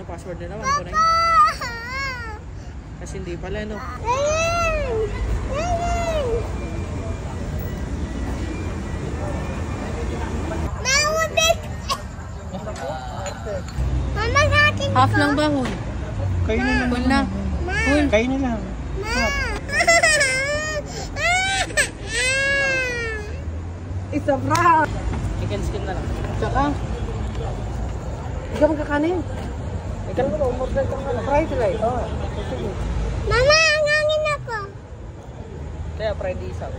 Ano password nila? Kasi hindi pala, no? Half lang ba, Hul? Kayo na lang. Hul na. Hul. Kayo na lang. Isa bra. Chicken skin na lang. Tsaka. Ikaw magkakanin. Ikaw mo na, umorder ka na. Fried rice. Oo. Sige. Mama, hangangin ako. Kaya fried isaw.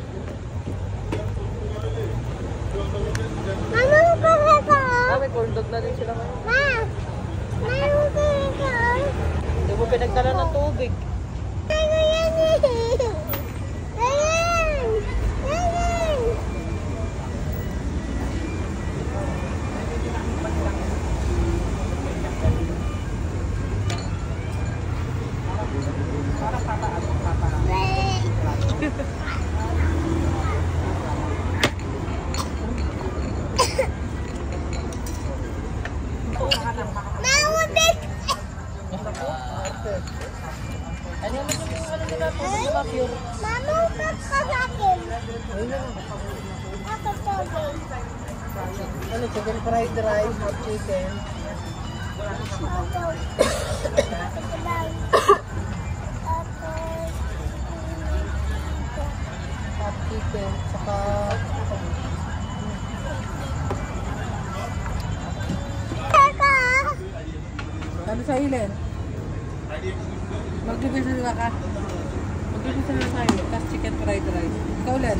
Mama, magkakain ako. May corn dog na din sila ngayon. Ma, mayroon ko ito. Hindi mo pinagdala ng tubig. Ano yan eh? Ayan! Ayan! Mahubig! Ano naman yung ano nila? Tubig na pure. Mamukap ka sa akin. Ako tubig. Ano, chicken fried rice, hot chicken. Ako tubig. Hot chicken. Saka... Ano sa ilin? Magbibisa nila ka. Magbibisa nila tayo. Tapos chicken fried rice. Ikaw ulit.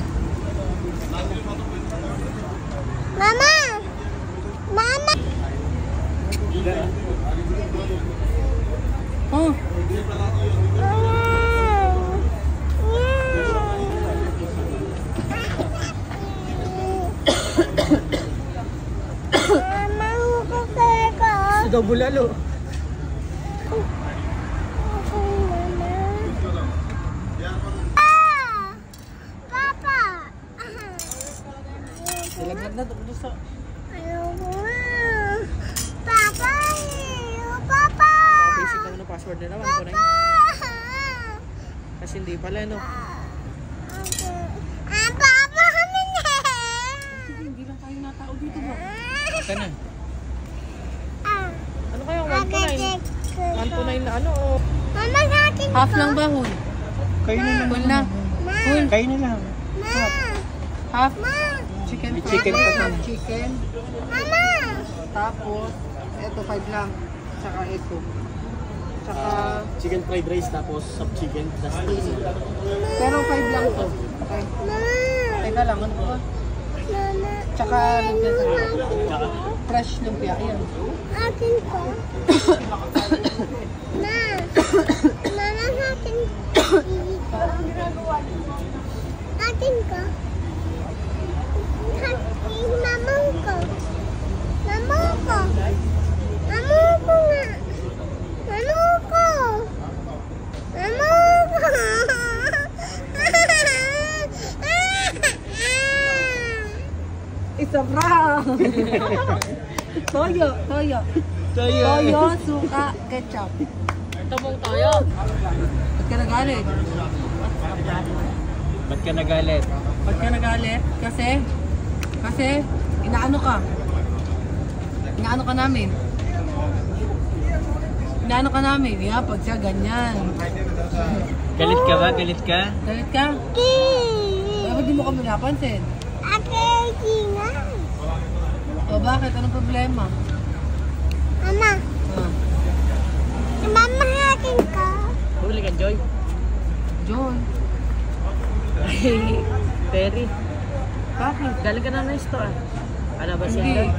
Mama! Mama! Oh! Mama, hukay ka. Sigaw bulalo. Papa! Ilaglag na doon sa... Ayoko na. Papa! Papa! Basic naman ang password nila. Papa! Kasi hindi pala, no? Papa kami na! Hindi lang tayo natao dito ba? Ka na. Ano kaya? 129? 129 na ano? Mama, natin Half lang ba, Hul? Kayo na lang. Hul na. Hul. Kayo na lang. Half. Ma! Chicken May fried chicken pa rice, pa. hot chicken. Mama! Tapos, eto 5 lang. Tsaka ito. Tsaka... Chicken fried rice tapos soft chicken. Pero 5 lang to. Okay. Mama! Teka lang, ano ba? Mama! Tsaka lumpia sa Tsaka fresh lumpia. Ayan. Atin ko. Ma! Mama, atin ko. Atin ko. Mamang ko. Mamang ko. Mamang ko nga. Mamang ko. Mamang ko. Isa bra! Toyo, toyo. Toyo, suka, ketchup. Ito mong tayo. Ba't ka nagalit? ba't ka nagalit? Ba't ka nagalit? Kasi, inaano ka? Inaano ka namin? Inaano ka namin? Yeah, pag siya ganyan. Galit ka ba? Galit ka? Galit ka? Bakit di mo kami napansin? O bakit? Anong problema? Mama, Ah, mama natin ka. Huli ka, Joy. John. Terry. Bakit? Galing ka na na store. Ano ba Hindi. siya?